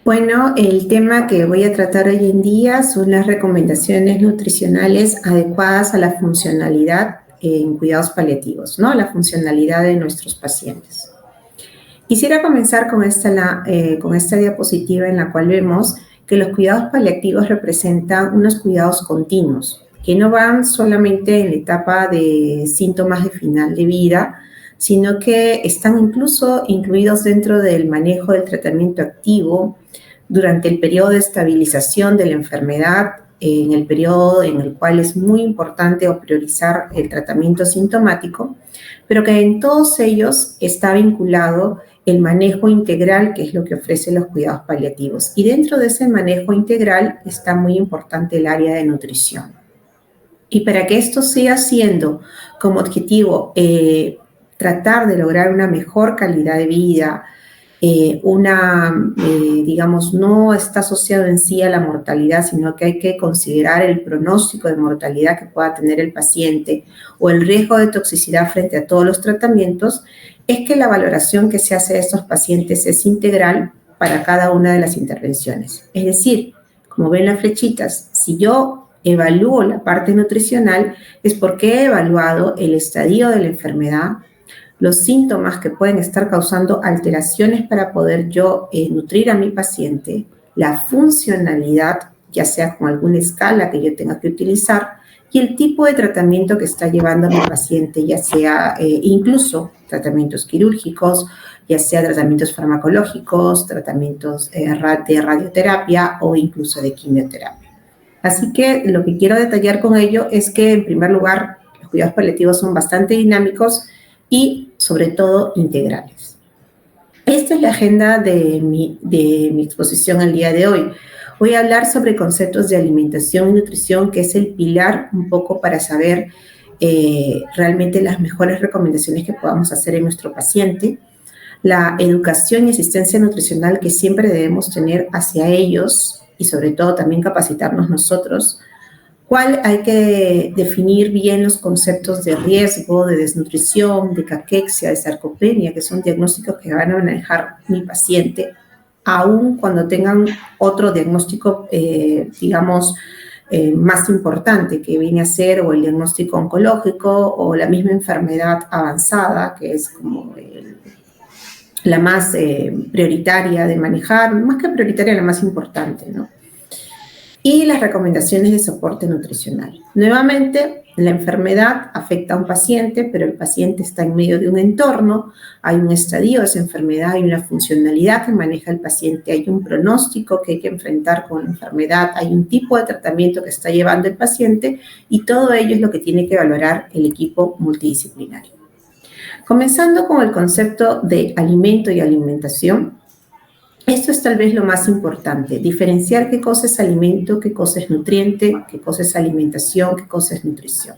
Bueno, el tema que voy a tratar hoy en día son las recomendaciones nutricionales adecuadas a la funcionalidad en cuidados paliativos, ¿no? La funcionalidad de nuestros pacientes. Quisiera comenzar con esta diapositiva en la cual vemos que los cuidados paliativos representan unos cuidados continuos, que no van solamente en la etapa de síntomas de final de vida, sino que están incluso incluidos dentro del manejo del tratamiento activo durante el periodo de estabilización de la enfermedad, en el periodo en el cual es muy importante o priorizar el tratamiento sintomático, pero que en todos ellos está vinculado el manejo integral, que es lo que ofrecen los cuidados paliativos. Y dentro de ese manejo integral está muy importante el área de nutrición. Y para que esto siga siendo como objetivo tratar de lograr una mejor calidad de vida, digamos, no está asociado en sí a la mortalidad, sino que hay que considerar el pronóstico de mortalidad que pueda tener el paciente o el riesgo de toxicidad frente a todos los tratamientos, es que la valoración que se hace de estos pacientes es integral para cada una de las intervenciones. Es decir, como ven las flechitas, si yo evalúo la parte nutricional es porque he evaluado el estadio de la enfermedad, los síntomas que pueden estar causando alteraciones para poder yo nutrir a mi paciente, la funcionalidad, ya sea con alguna escala que yo tenga que utilizar, y el tipo de tratamiento que está llevando a mi paciente, ya sea incluso tratamientos quirúrgicos, ya sea tratamientos farmacológicos, tratamientos de radioterapia o incluso de quimioterapia. Así que lo que quiero detallar con ello es que, en primer lugar, los cuidados paliativos son bastante dinámicos y, sobre todo, integrales. Esta es la agenda de mi exposición el día de hoy. Voy a hablar sobre conceptos de alimentación y nutrición, que es el pilar un poco para saber realmente las mejores recomendaciones que podamos hacer en nuestro paciente, la educación y asistencia nutricional que siempre debemos tener hacia ellos y sobre todo también capacitarnos nosotros, cuál hay que definir bien los conceptos de riesgo, de desnutrición, de caquexia, de sarcopenia, que son diagnósticos que van a manejar mi paciente, aun cuando tengan otro diagnóstico, digamos, más importante, que viene a ser o el diagnóstico oncológico o la misma enfermedad avanzada, que es como la más prioritaria de manejar, más que prioritaria, la más importante, ¿no? Y las recomendaciones de soporte nutricional. Nuevamente, la enfermedad afecta a un paciente, pero el paciente está en medio de un entorno, hay un estadio de esa enfermedad, hay una funcionalidad que maneja el paciente, hay un pronóstico que hay que enfrentar con la enfermedad, hay un tipo de tratamiento que está llevando el paciente y todo ello es lo que tiene que valorar el equipo multidisciplinario. Comenzando con el concepto de alimento y alimentación, esto es tal vez lo más importante, diferenciar qué cosa es alimento, qué cosa es nutriente, qué cosa es alimentación, qué cosa es nutrición.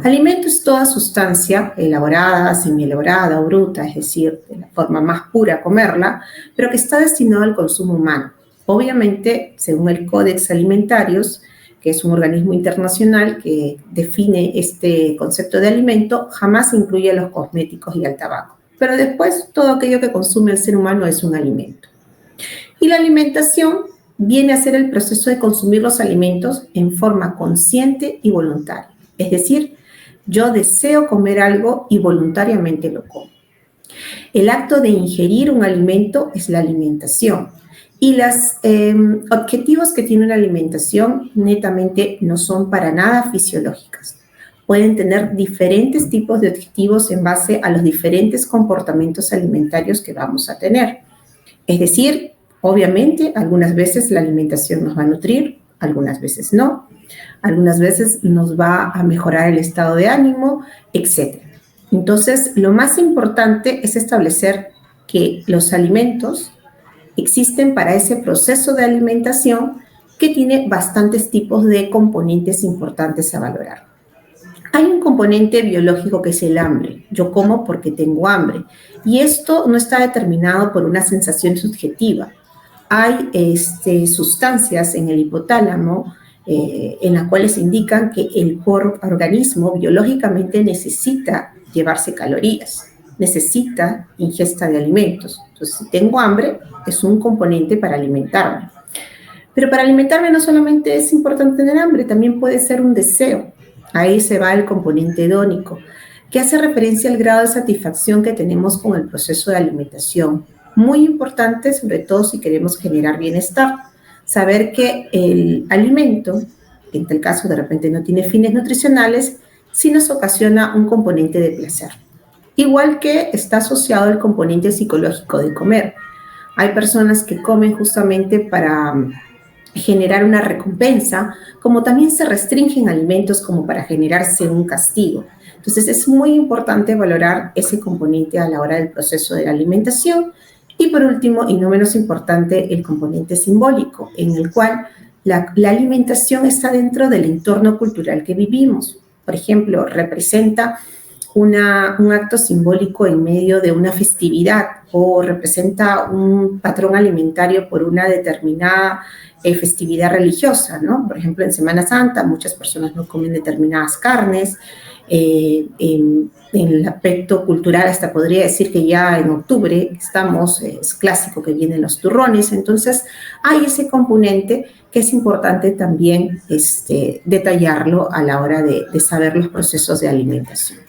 Alimento es toda sustancia elaborada, semielaborada o bruta, es decir, de la forma más pura comerla, pero que está destinado al consumo humano. Obviamente, según el Códex Alimentarios, que es un organismo internacional que define este concepto de alimento, jamás incluye los cosméticos y el tabaco. Pero después, todo aquello que consume el ser humano es un alimento. Y la alimentación viene a ser el proceso de consumir los alimentos en forma consciente y voluntaria. Es decir, yo deseo comer algo y voluntariamente lo como. El acto de ingerir un alimento es la alimentación. Y los objetivos que tiene una alimentación netamente no son para nada fisiológicas. Pueden tener diferentes tipos de objetivos en base a los diferentes comportamientos alimentarios que vamos a tener. Es decir, obviamente, algunas veces la alimentación nos va a nutrir, algunas veces no, algunas veces nos va a mejorar el estado de ánimo, etc. Entonces, lo más importante es establecer que los alimentos existen para ese proceso de alimentación que tiene bastantes tipos de componentes importantes a valorar. Hay un componente biológico que es el hambre. Yo como porque tengo hambre. Y esto no está determinado por una sensación subjetiva. Hay sustancias en el hipotálamo en las cuales indican que el organismo biológicamente necesita llevarse calorías. necesita ingesta de alimentos. Entonces, si tengo hambre, es un componente para alimentarme. Pero para alimentarme no solamente es importante tener hambre, también puede ser un deseo. Ahí se va el componente hedónico, que hace referencia al grado de satisfacción que tenemos con el proceso de alimentación. Muy importante, sobre todo si queremos generar bienestar. Saber que el alimento, que en tal caso de repente no tiene fines nutricionales, sí nos ocasiona un componente de placer. Igual que está asociado el componente psicológico de comer. Hay personas que comen justamente para generar una recompensa, como también se restringen alimentos como para generarse un castigo. Entonces es muy importante valorar ese componente a la hora del proceso de la alimentación. Y por último, y no menos importante, el componente simbólico, en el cual la alimentación está dentro del entorno cultural que vivimos. Por ejemplo, representa un acto simbólico en medio de una festividad o representa un patrón alimentario por una determinada festividad religiosa, ¿no? Por ejemplo, en Semana Santa muchas personas no comen determinadas carnes. En el aspecto cultural hasta podría decir que ya en octubre estamos, es clásico que vienen los turrones, entonces hay ese componente que es importante también detallarlo a la hora de saber los procesos de alimentación.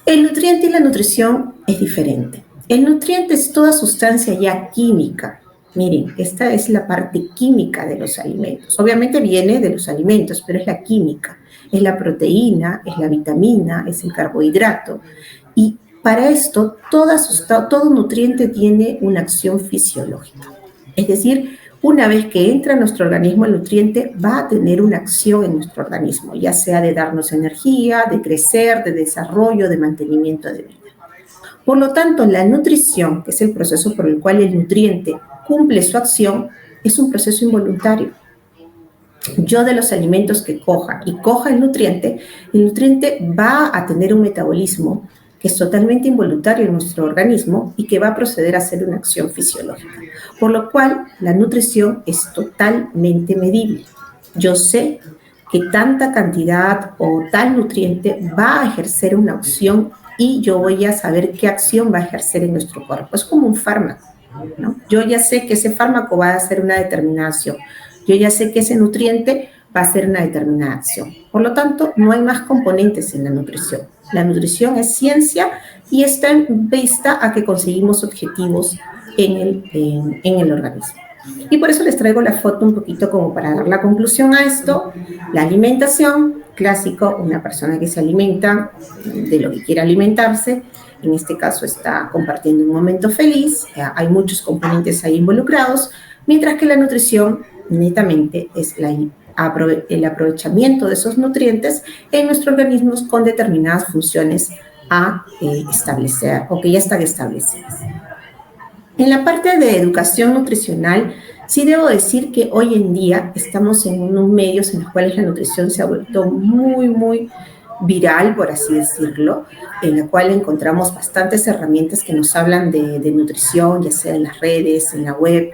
El nutriente y la nutrición es diferente. El nutriente es toda sustancia ya química. Miren, esta es la parte química de los alimentos. Obviamente viene de los alimentos, pero es la química. Es la proteína, es la vitamina, es el carbohidrato. Y para esto, todo nutriente tiene una acción fisiológica. Es decir, una vez que entra a nuestro organismo, el nutriente va a tener una acción en nuestro organismo, ya sea de darnos energía, de crecer, de desarrollo, de mantenimiento de vida. Por lo tanto, la nutrición, que es el proceso por el cual el nutriente cumple su acción, es un proceso involuntario. Yo de los alimentos que coja el nutriente va a tener un metabolismo que es totalmente involuntario en nuestro organismo y que va a proceder a hacer una acción fisiológica. Por lo cual, la nutrición es totalmente medible. Yo sé que tanta cantidad o tal nutriente va a ejercer una acción y yo voy a saber qué acción va a ejercer en nuestro cuerpo. Es como un fármaco, ¿no? Yo ya sé que ese fármaco va a hacer una determinada acción. Yo ya sé que ese nutriente va a hacer una determinada acción. Por lo tanto, no hay más componentes en la nutrición. La nutrición es ciencia y está en vista a que conseguimos objetivos en el organismo. Y por eso les traigo la foto un poquito como para dar la conclusión a esto. La alimentación, clásico, una persona que se alimenta de lo que quiere alimentarse, en este caso está compartiendo un momento feliz, hay muchos componentes ahí involucrados, mientras que la nutrición netamente es el aprovechamiento de esos nutrientes en nuestro organismo con determinadas funciones a establecer o que ya están establecidas. En la parte de educación nutricional, sí debo decir que hoy en día estamos en unos medios en los cuales la nutrición se ha vuelto muy, muy viral, por así decirlo, en la cual encontramos bastantes herramientas que nos hablan de nutrición, ya sea en las redes, en la web,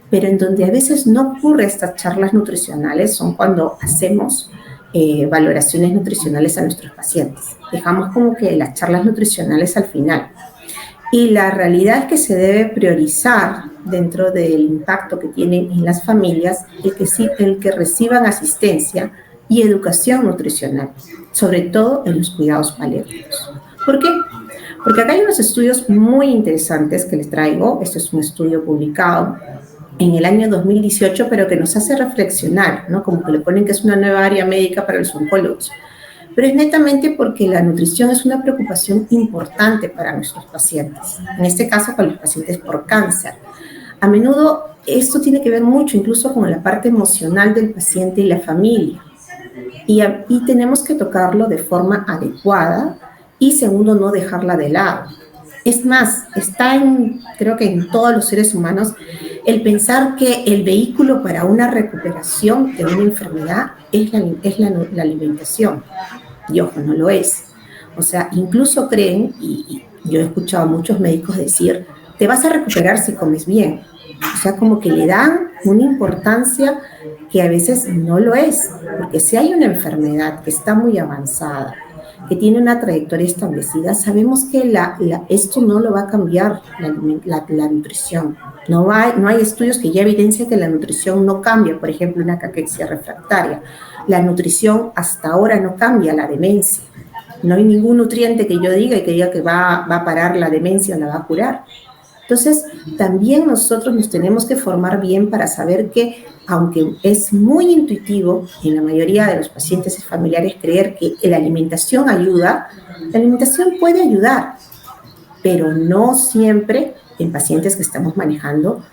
pero en donde a veces no ocurre estas charlas nutricionales son cuando hacemos valoraciones nutricionales a nuestros pacientes. Dejamos como que las charlas nutricionales al final. Y la realidad es que se debe priorizar dentro del impacto que tienen en las familias el que reciban asistencia y educación nutricional, sobre todo en los cuidados paliativos. ¿Por qué? Porque acá hay unos estudios muy interesantes que les traigo. Este es un estudio publicado en el año 2018, pero que nos hace reflexionar, ¿no? Como que le ponen que es una nueva área médica para los oncólogos. Pero es netamente porque la nutrición es una preocupación importante para nuestros pacientes, en este caso para los pacientes por cáncer. A menudo esto tiene que ver mucho incluso con la parte emocional del paciente y la familia. Y tenemos que tocarlo de forma adecuada y segundo, no dejarla de lado. Es más, creo que en todos los seres humanos el pensar que el vehículo para una recuperación de una enfermedad es la alimentación. Y ojo, no lo es. O sea, incluso creen, y yo he escuchado a muchos médicos decir, te vas a recuperar si comes bien. O sea, como que le dan una importancia que a veces no lo es, porque si hay una enfermedad que está muy avanzada, que tiene una trayectoria establecida, sabemos que esto no lo va a cambiar la nutrición. No hay estudios que ya evidencien que la nutrición no cambia, por ejemplo, una caquexia refractaria. La nutrición hasta ahora no cambia la demencia. No hay ningún nutriente que yo diga y que diga que va a parar la demencia o la va a curar. Entonces, también nosotros nos tenemos que formar bien para saber que, aunque es muy intuitivo en la mayoría de los pacientes y familiares creer que la alimentación ayuda, la alimentación puede ayudar, pero no siempre en pacientes que estamos manejando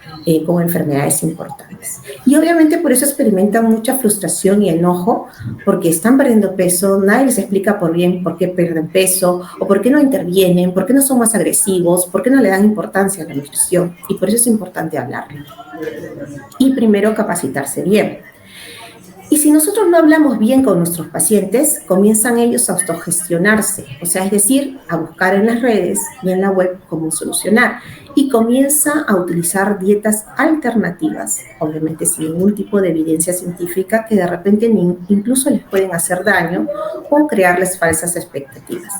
con enfermedades importantes. Y obviamente por eso experimentan mucha frustración y enojo, porque están perdiendo peso, nadie les explica por qué pierden peso, o por qué no intervienen, por qué no son más agresivos, por qué no le dan importancia a la nutrición. Y por eso es importante hablarlo. Y primero capacitarse bien. Y si nosotros no hablamos bien con nuestros pacientes, comienzan ellos a autogestionarse, o sea, es decir, a buscar en las redes y en la web cómo solucionar. Y comienza a utilizar dietas alternativas, obviamente sin ningún tipo de evidencia científica, que de repente incluso les pueden hacer daño o crearles falsas expectativas.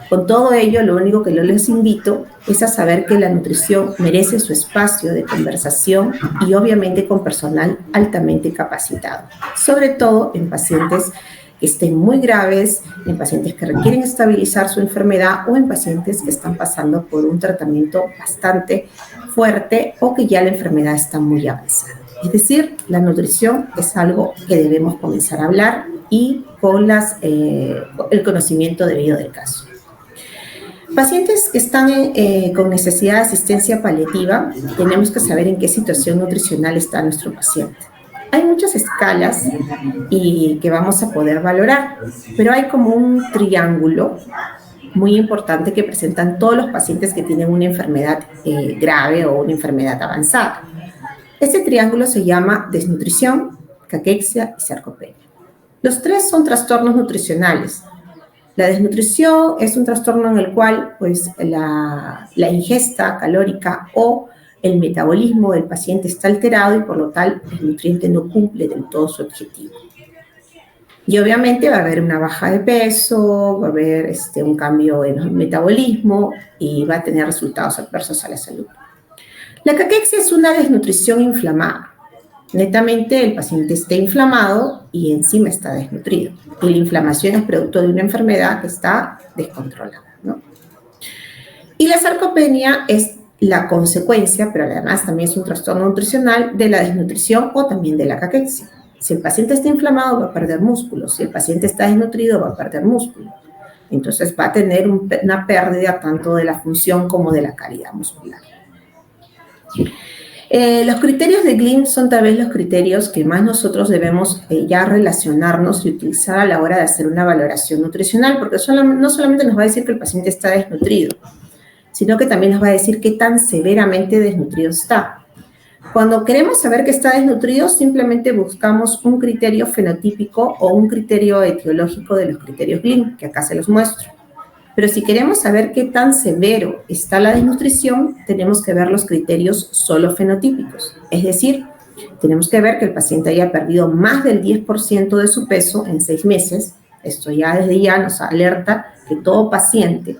Con todo ello, lo único que yo les invito es a saber que la nutrición merece su espacio de conversación y obviamente con personal altamente capacitado, sobre todo en pacientes que estén muy graves, en pacientes que requieren estabilizar su enfermedad o en pacientes que están pasando por un tratamiento bastante fuerte o que ya la enfermedad está muy avanzada. Es decir, la nutrición es algo que debemos comenzar a hablar y con el conocimiento debido del caso. Pacientes que están con necesidad de asistencia paliativa, tenemos que saber en qué situación nutricional está nuestro paciente. Hay muchas escalas y que vamos a poder valorar, pero hay como un triángulo muy importante que presentan todos los pacientes que tienen una enfermedad grave o una enfermedad avanzada. Este triángulo se llama desnutrición, caquexia y sarcopenia. Los tres son trastornos nutricionales. La desnutrición es un trastorno en el cual pues, la ingesta calórica o el metabolismo del paciente está alterado y por lo tal el nutriente no cumple del todo su objetivo. Y obviamente va a haber una baja de peso, va a haber un cambio en el metabolismo y va a tener resultados adversos a la salud. La caquexia es una desnutrición inflamada. Netamente el paciente está inflamado y encima está desnutrido. Y la inflamación es producto de una enfermedad que está descontrolada, ¿no? Y la sarcopenia es la consecuencia, pero además también es un trastorno nutricional de la desnutrición o también de la caquexia. Si el paciente está inflamado va a perder músculo, si el paciente está desnutrido va a perder músculo. Entonces va a tener una pérdida tanto de la función como de la calidad muscular. Los criterios de Gleam son tal vez los criterios que más nosotros debemos ya relacionarnos y utilizar a la hora de hacer una valoración nutricional, porque no solamente nos va a decir que el paciente está desnutrido, sino que también nos va a decir qué tan severamente desnutrido está. Cuando queremos saber que está desnutrido, simplemente buscamos un criterio fenotípico o un criterio etiológico de los criterios Gleam, que acá se los muestro. Pero si queremos saber qué tan severo está la desnutrición, tenemos que ver los criterios solo fenotípicos. Es decir, tenemos que ver que el paciente haya perdido más del 10% de su peso en 6 meses. Esto ya desde ya nos alerta que todo paciente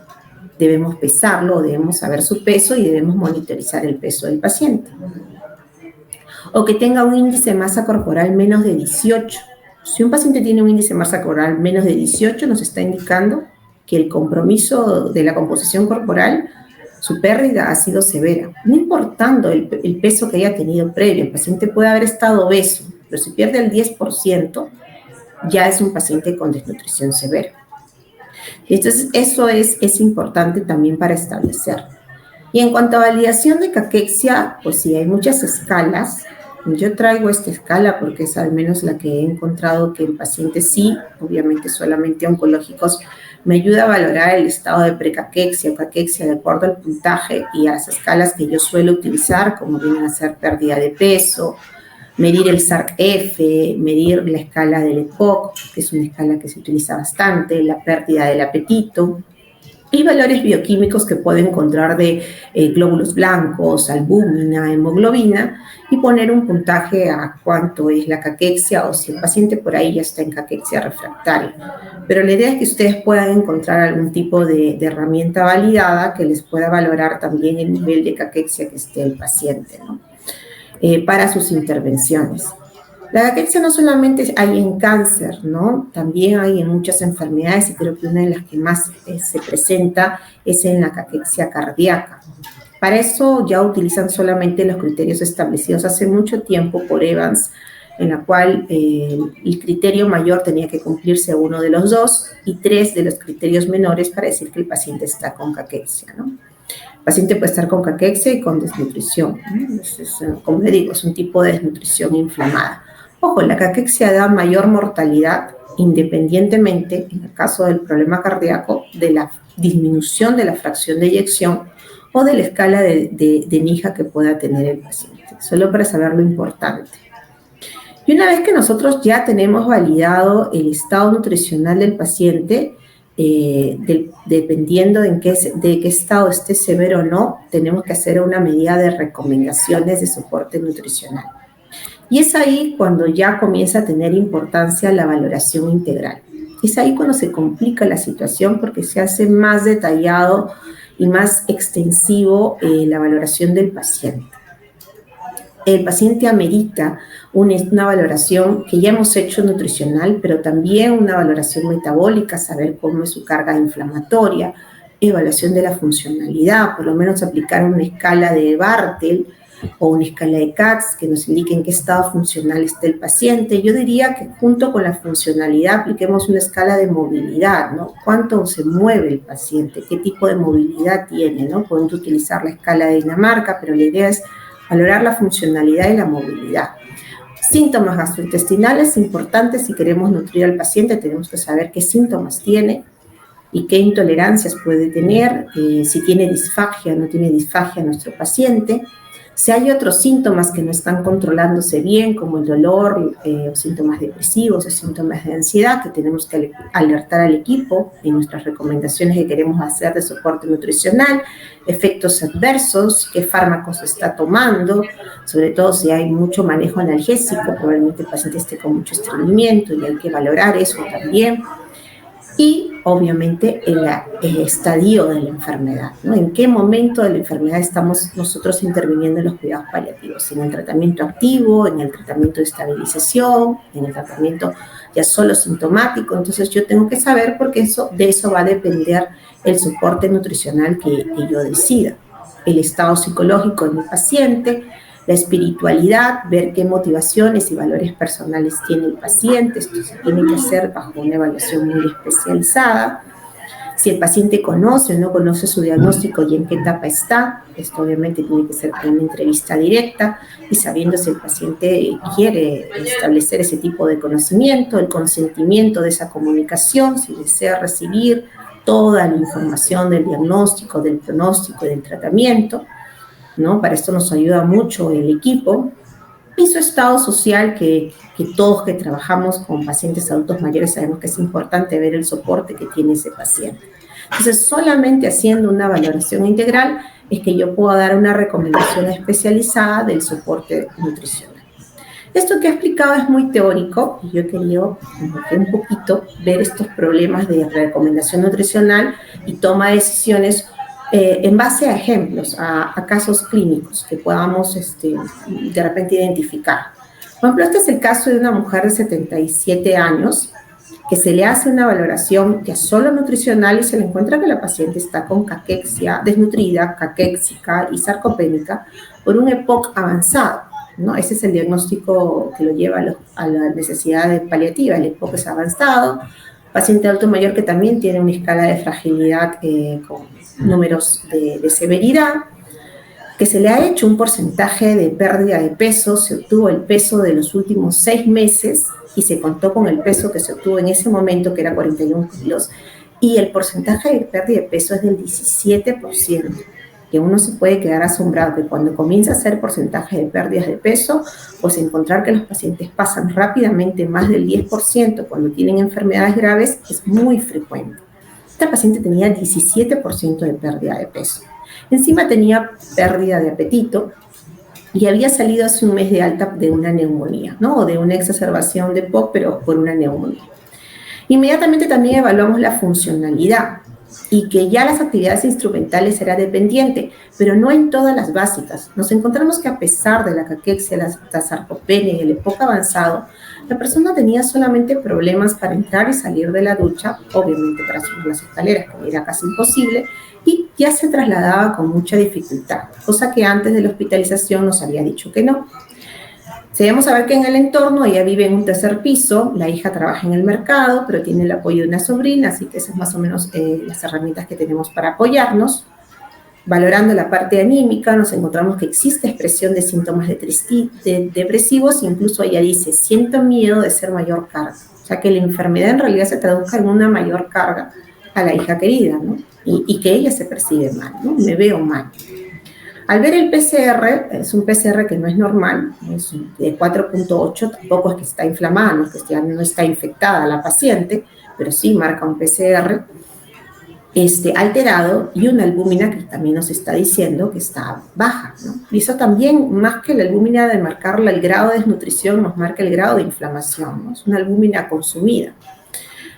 debemos pesarlo, debemos saber su peso y debemos monitorizar el peso del paciente. O que tenga un índice de masa corporal menos de 18. Si un paciente tiene un índice de masa corporal menos de 18, nos está indicando que el compromiso de la composición corporal, su pérdida ha sido severa. No importando el peso que haya tenido previo, el paciente puede haber estado obeso, pero si pierde el 10%, ya es un paciente con desnutrición severa. Entonces, eso es importante también para establecer. Y en cuanto a validación de caquexia, pues sí, hay muchas escalas. Yo traigo esta escala porque es al menos la que he encontrado que en pacientes sí, obviamente solamente oncológicos, me ayuda a valorar el estado de precaquexia o caquexia de acuerdo al puntaje y a las escalas que yo suelo utilizar, como vienen a ser pérdida de peso, medir el SARC-F, medir la escala del EPOC, que es una escala que se utiliza bastante, la pérdida del apetito. y valores bioquímicos que puede encontrar de glóbulos blancos, albúmina, hemoglobina, y poner un puntaje a cuánto es la caquexia o si el paciente por ahí ya está en caquexia refractaria. Pero la idea es que ustedes puedan encontrar algún tipo de herramienta validada que les pueda valorar también el nivel de caquexia que esté el paciente, ¿no? Para sus intervenciones. La caquexia no solamente hay en cáncer, ¿no? También hay en muchas enfermedades y creo que una de las que más se presenta es en la caquexia cardíaca. Para eso ya utilizan solamente los criterios establecidos hace mucho tiempo por Evans, en la cual el criterio mayor tenía que cumplirse uno de los dos y 3 de los criterios menores para decir que el paciente está con caquexia, ¿no? El paciente puede estar con caquexia y con desnutrición, ¿no? Como le digo, es un tipo de desnutrición inflamada. Ojo, la caquexia da mayor mortalidad independientemente, en el caso del problema cardíaco, de la disminución de la fracción de eyección o de la escala de NIJA que pueda tener el paciente, solo para saber lo importante. Y una vez que nosotros ya tenemos validado el estado nutricional del paciente, dependiendo de qué estado esté severo o no, tenemos que hacer una medida de recomendaciones de soporte nutricional. Y es ahí cuando ya comienza a tener importancia la valoración integral. Es ahí cuando se complica la situación porque se hace más detallado y más extensivo la valoración del paciente. El paciente amerita una valoración que ya hemos hecho nutricional, pero también una valoración metabólica, saber cómo es su carga inflamatoria, evaluación de la funcionalidad, por lo menos aplicar una escala de Bartel o una escala de CATS que nos indique en qué estado funcional está el paciente. Yo diría que junto con la funcionalidad apliquemos una escala de movilidad, ¿no? ¿Cuánto se mueve el paciente? ¿Qué tipo de movilidad tiene, ¿no? Podemos utilizar la escala de Dinamarca, pero la idea es valorar la funcionalidad y la movilidad. Síntomas gastrointestinales importantes. Si queremos nutrir al paciente, tenemos que saber qué síntomas tiene y qué intolerancias puede tener, si tiene disfagia o no tiene disfagia nuestro paciente. Si hay otros síntomas que no están controlándose bien, como el dolor, o síntomas depresivos o síntomas de ansiedad, que tenemos que alertar al equipo en nuestras recomendaciones que queremos hacer de soporte nutricional, efectos adversos, qué fármacos está tomando, sobre todo si hay mucho manejo analgésico, probablemente el paciente esté con mucho estreñimiento y hay que valorar eso también. Y obviamente el estadio de la enfermedad, ¿no? ¿En qué momento de la enfermedad estamos nosotros interviniendo en los cuidados paliativos? ¿En el tratamiento activo, en el tratamiento de estabilización, en el tratamiento ya solo sintomático? Entonces yo tengo que saber porque de eso va a depender el soporte nutricional que yo decida. El estado psicológico de mi paciente, la espiritualidad, ver qué motivaciones y valores personales tiene el paciente. Esto se tiene que hacer bajo una evaluación muy especializada. Si el paciente conoce o no conoce su diagnóstico y en qué etapa está, esto obviamente tiene que ser con una entrevista directa y sabiendo si el paciente quiere establecer ese tipo de conocimiento, el consentimiento de esa comunicación, si desea recibir toda la información del diagnóstico, del pronóstico y del tratamiento, ¿no? Para esto nos ayuda mucho el equipo y su estado social, que todos que trabajamos con pacientes adultos mayores sabemos que es importante ver el soporte que tiene ese paciente. Entonces, solamente haciendo una valoración integral es que yo puedo dar una recomendación especializada del soporte nutricional. Esto que he explicado es muy teórico y yo he querido un poquito ver estos problemas de recomendación nutricional y toma de decisiones en base a ejemplos, a casos clínicos que podamos de repente identificar. Por ejemplo, este es el caso de una mujer de 77 años que se le hace una valoración ya solo nutricional y se le encuentra que la paciente está con caquexia desnutrida, caquéxica y sarcopénica por un EPOC avanzado, ¿no? Ese es el diagnóstico que lo lleva a la necesidad de paliativa. El EPOC es avanzado, paciente adulto mayor que también tiene una escala de fragilidad con números de severidad, que se le ha hecho un porcentaje de pérdida de peso, se obtuvo el peso de los últimos 6 meses y se contó con el peso que se obtuvo en ese momento, que era 41 kilos, y el porcentaje de pérdida de peso es del 17%, que uno se puede quedar asombrado que cuando comienza a hacer porcentaje de pérdidas de peso, pues encontrar que los pacientes pasan rápidamente más del 10% cuando tienen enfermedades graves es muy frecuente. Esta paciente tenía 17% de pérdida de peso. Encima tenía pérdida de apetito y había salido hace un mes de alta de una neumonía, ¿no? O de una exacerbación de POC, pero por una neumonía. Inmediatamente también evaluamos la funcionalidad y que ya las actividades instrumentales era dependiente, pero no en todas las básicas. Nos encontramos que a pesar de la caquexia, la sarcopenia y el EPOC avanzado, la persona tenía solamente problemas para entrar y salir de la ducha, obviamente para subir las escaleras, que era casi imposible, y ya se trasladaba con mucha dificultad, cosa que antes de la hospitalización nos había dicho que no. Debemos saber que en el entorno ella vive en un tercer piso, la hija trabaja en el mercado, pero tiene el apoyo de una sobrina, así que esas son más o menos las herramientas que tenemos para apoyarnos. Valorando la parte anímica, nos encontramos que existe expresión de síntomas depresivos, incluso ella dice, siento miedo de ser mayor carga. O sea, que la enfermedad en realidad se traduzca en una mayor carga a la hija querida, ¿no? Y que ella se percibe mal, ¿no? Me veo mal. Al ver el PCR, es un PCR que no es normal, es de 4.8, tampoco es que está inflamada, no está infectada la paciente, pero sí marca un PCR alterado y una albúmina que también nos está diciendo que está baja, ¿no? Y eso también, más que la albúmina de marcarla el grado de desnutrición, nos marca el grado de inflamación, ¿no? Es una albúmina consumida.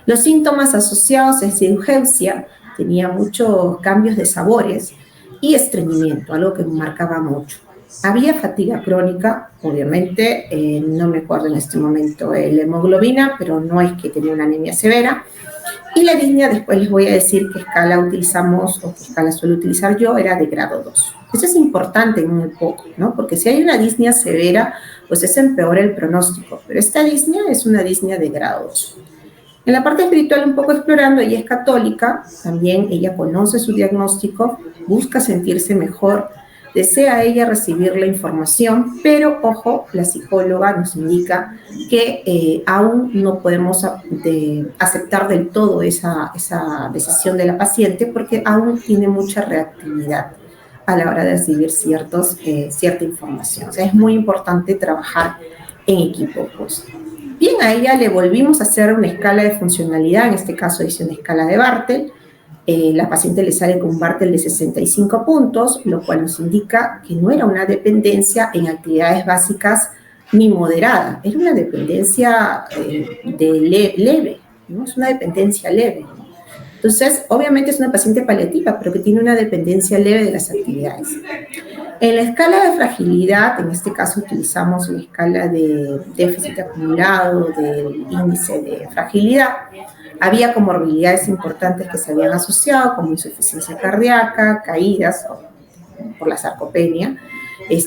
Los síntomas asociados es urgencia, tenía muchos cambios de sabores, y estreñimiento, algo que marcaba mucho. Había fatiga crónica, obviamente, no me acuerdo en este momento la hemoglobina, pero no es que tenía una anemia severa. Y la disnea, después les voy a decir qué escala utilizamos o qué escala suelo utilizar yo, era de grado 2. Eso es importante en un EPOC, ¿no? Porque si hay una disnea severa, pues eso empeora el pronóstico. Pero esta disnea es una disnea de grado 2. En la parte espiritual, un poco explorando, ella es católica, también ella conoce su diagnóstico, busca sentirse mejor, desea ella recibir la información, pero ojo, la psicóloga nos indica que aún no podemos aceptar del todo esa decisión de la paciente porque aún tiene mucha reactividad a la hora de recibir cierta información. O sea, es muy importante trabajar en equipo, pues. Bien, a ella le volvimos a hacer una escala de funcionalidad, en este caso hice una escala de Bartel. La paciente le sale con un Bartel de 65 puntos, lo cual nos indica que no era una dependencia en actividades básicas ni moderada, era una dependencia leve, ¿no? Es una dependencia leve. Entonces, obviamente es una paciente paliativa, pero que tiene una dependencia leve de las actividades. En la escala de fragilidad, en este caso utilizamos la escala de déficit acumulado del índice de fragilidad. Había comorbilidades importantes que se habían asociado, como insuficiencia cardíaca, caídas por la sarcopenia,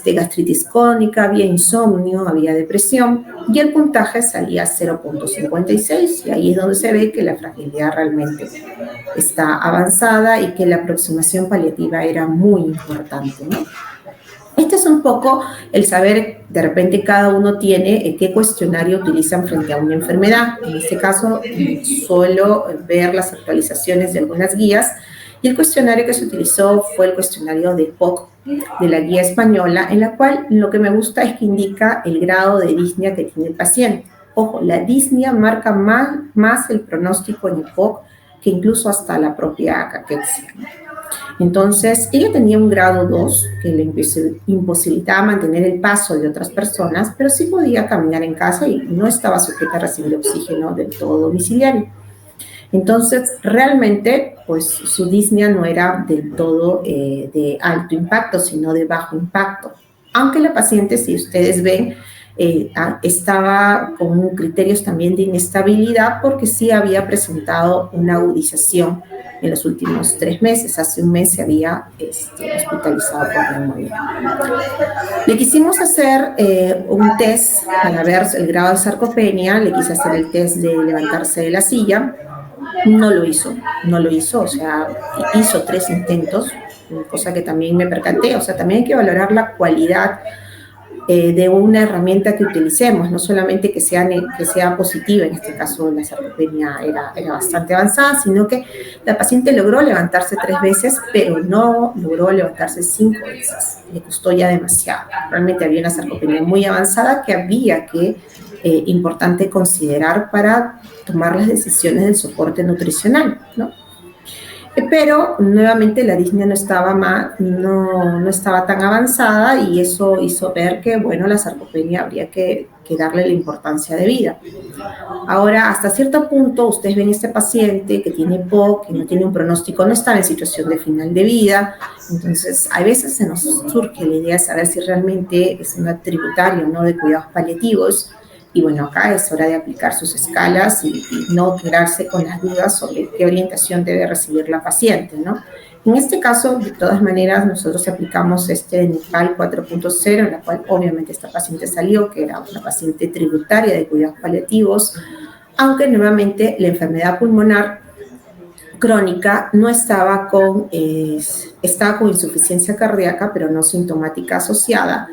gastritis crónica, había insomnio, había depresión, y el puntaje salía 0.56, y ahí es donde se ve que la fragilidad realmente está avanzada y que la aproximación paliativa era muy importante, ¿no? Este es un poco el saber, de repente cada uno tiene qué cuestionario utilizan frente a una enfermedad. En este caso, suelo ver las actualizaciones de algunas guías y el cuestionario que se utilizó fue el cuestionario de POC de la guía española, en la cual lo que me gusta es que indica el grado de disnea que tiene el paciente. Ojo, la disnea marca más el pronóstico en el POC que incluso hasta la propia caquexia. Entonces, ella tenía un grado 2 que le imposibilitaba mantener el paso de otras personas, pero sí podía caminar en casa y no estaba sujeta a recibir oxígeno del todo domiciliario. Entonces, realmente, pues su disnea no era del todo de alto impacto, sino de bajo impacto. Aunque la paciente, si ustedes ven, estaba con criterios también de inestabilidad porque sí había presentado una agudización en los últimos 3 meses. Hace un mes se había hospitalizado por neumonía. Le quisimos hacer un test para ver el grado de sarcopenia, le quise hacer el test de levantarse de la silla, no lo hizo, o sea, hizo 3 intentos, cosa que también me percaté, o sea, también hay que valorar la cualidad de una herramienta que utilicemos, no solamente que sea positiva, en este caso la sarcopenia era bastante avanzada, sino que la paciente logró levantarse 3 veces, pero no logró levantarse 5 veces, le costó ya demasiado. Realmente había una sarcopenia muy avanzada que había que, importante considerar para tomar las decisiones del soporte nutricional, ¿no? Pero nuevamente la disnea no estaba tan avanzada y eso hizo ver que, bueno, la sarcopenia habría que darle la importancia de vida. Ahora, hasta cierto punto, ustedes ven este paciente que tiene POC, que no tiene un pronóstico, no está en situación de final de vida, entonces a veces se nos surge la idea de saber si realmente es un tributario, ¿no?, de cuidados paliativos. Y bueno, acá es hora de aplicar sus escalas y no quedarse con las dudas sobre qué orientación debe recibir la paciente, ¿no? En este caso, de todas maneras, nosotros aplicamos este NICAL 4.0, en la cual obviamente esta paciente salió, que era una paciente tributaria de cuidados paliativos, aunque nuevamente la enfermedad pulmonar crónica no estaba estaba con insuficiencia cardíaca, pero no sintomática asociada.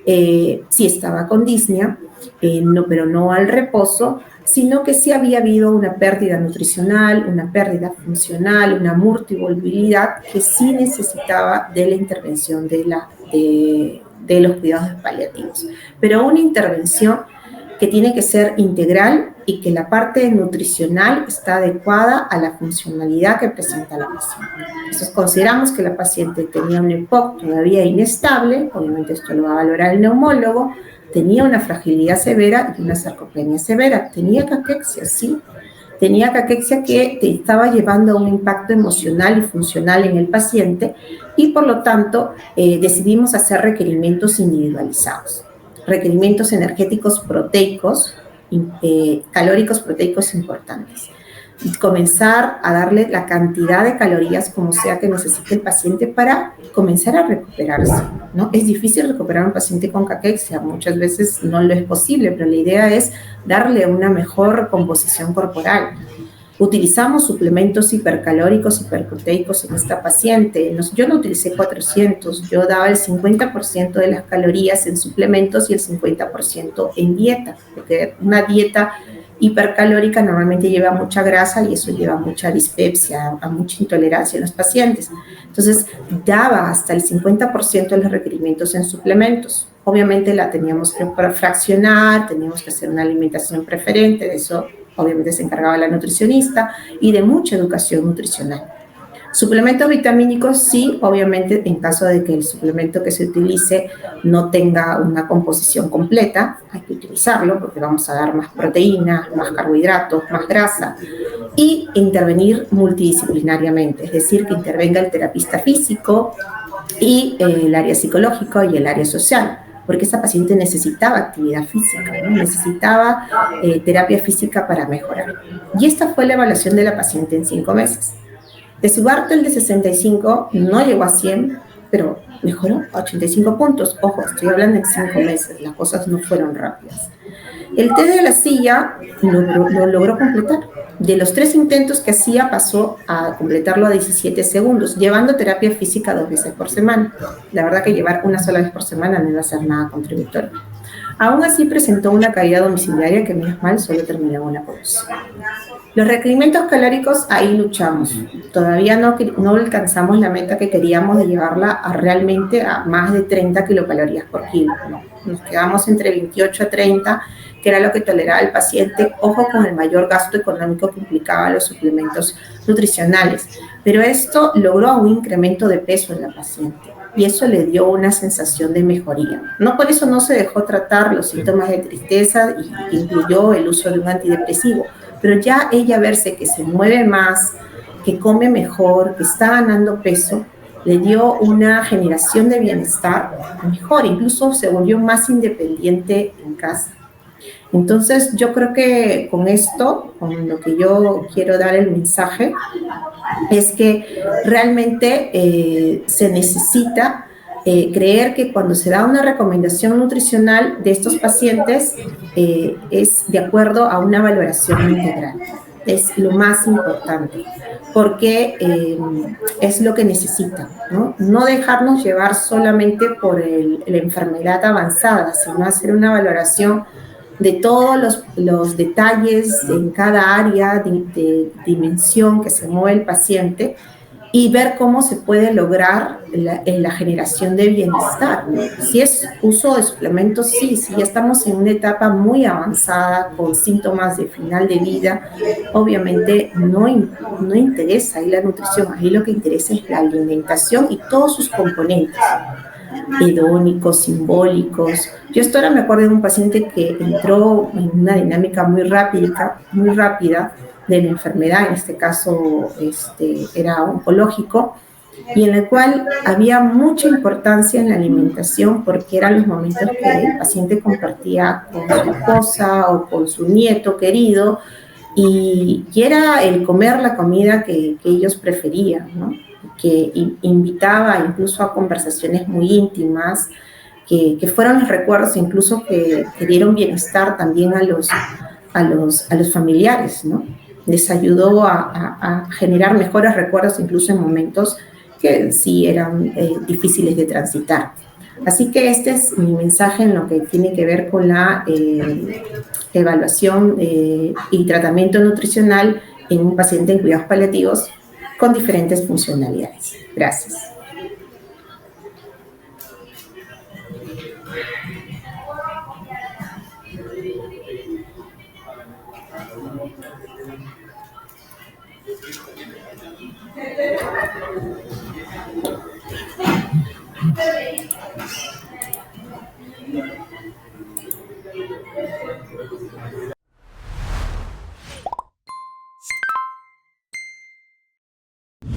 Sí estaba con disnea, pero no al reposo, sino que sí había habido una pérdida nutricional, una pérdida funcional, una multivolbilidad que sí necesitaba de la intervención de los cuidados paliativos. Pero una intervención que tiene que ser integral y que la parte nutricional está adecuada a la funcionalidad que presenta la paciente. Entonces, consideramos que la paciente tenía un EPOC todavía inestable, obviamente esto lo va a valorar el neumólogo, tenía una fragilidad severa y una sarcopenia severa, tenía caquexia, sí, tenía caquexia que te estaba llevando a un impacto emocional y funcional en el paciente y por lo tanto decidimos hacer requerimientos individualizados. Requerimientos energéticos proteicos, calóricos proteicos importantes. Y comenzar a darle la cantidad de calorías como sea que necesite el paciente para comenzar a recuperarse, ¿no? Es difícil recuperar a un paciente con caquexia, muchas veces no lo es posible, pero la idea es darle una mejor composición corporal. Utilizamos suplementos hipercalóricos, hiperproteicos en esta paciente. Yo no utilicé 400, yo daba el 50% de las calorías en suplementos y el 50% en dieta, porque una dieta hipercalórica normalmente lleva mucha grasa y eso lleva mucha dispepsia, a mucha intolerancia en los pacientes. Entonces, daba hasta el 50% de los requerimientos en suplementos. Obviamente la teníamos que fraccionar, teníamos que hacer una alimentación preferente, de eso obviamente se encargaba la nutricionista, y de mucha educación nutricional. Suplementos vitamínicos, sí, obviamente, en caso de que el suplemento que se utilice no tenga una composición completa, hay que utilizarlo porque vamos a dar más proteínas, más carbohidratos, más grasa, y intervenir multidisciplinariamente, es decir, que intervenga el terapista físico y el área psicológica y el área social, porque esa paciente necesitaba actividad física, ¿no? Necesitaba terapia física para mejorar. Y esta fue la evaluación de la paciente en 5 meses. De su Bartel de 65 no llegó a 100, pero mejoró a 85 puntos. Ojo, estoy hablando en 5 meses, las cosas no fueron rápidas. El test de la silla lo logró completar. De los 3 intentos que hacía, pasó a completarlo a 17 segundos, llevando terapia física 2 veces por semana. La verdad que llevar una sola vez por semana no iba a ser nada contributorio. Aún así presentó una caída domiciliaria que, menos mal, solo terminó en una polución. Los requerimientos calóricos, ahí luchamos. Todavía no alcanzamos la meta que queríamos de llevarla realmente a más de 30 kilocalorías por kilo. No, nos quedamos entre 28 a 30, que era lo que toleraba el paciente. Ojo con el mayor gasto económico que implicaba los suplementos nutricionales. Pero esto logró un incremento de peso en la paciente y eso le dio una sensación de mejoría. No por eso no se dejó tratar los síntomas de tristeza y incluyó el uso de un antidepresivo, pero ya ella verse que se mueve más, que come mejor, que está ganando peso, le dio una generación de bienestar mejor, incluso se volvió más independiente en casa. Entonces, yo creo que con esto, con lo que yo quiero dar el mensaje, es que realmente se necesita creer que cuando se da una recomendación nutricional de estos pacientes es de acuerdo a una valoración integral. Es lo más importante, porque es lo que necesitan, ¿no? No dejarnos llevar solamente por la enfermedad avanzada, sino hacer una valoración de todos los detalles en cada área de dimensión que se mueve el paciente y ver cómo se puede lograr la generación de bienestar, ¿no? Si es uso de suplementos, sí, si ya estamos en una etapa muy avanzada con síntomas de final de vida, obviamente no interesa ahí la nutrición, ahí lo que interesa es la alimentación y todos sus componentes hedónicos, simbólicos. Yo hasta ahora me acuerdo de un paciente que entró en una dinámica muy rápida de la enfermedad, en este caso era oncológico, y en el cual había mucha importancia en la alimentación porque eran los momentos que el paciente compartía con su esposa o con su nieto querido y era el comer la comida que ellos preferían, ¿no? Que invitaba incluso a conversaciones muy íntimas, que fueron los recuerdos incluso que dieron bienestar también a los familiares, ¿no? Les ayudó a generar mejores recuerdos incluso en momentos que sí eran difíciles de transitar. Así que este es mi mensaje en lo que tiene que ver con la evaluación y tratamiento nutricional en un paciente en cuidados paliativos con diferentes funcionalidades. Gracias.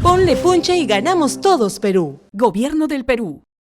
Ponle punche y ganamos todos, Perú. Gobierno del Perú.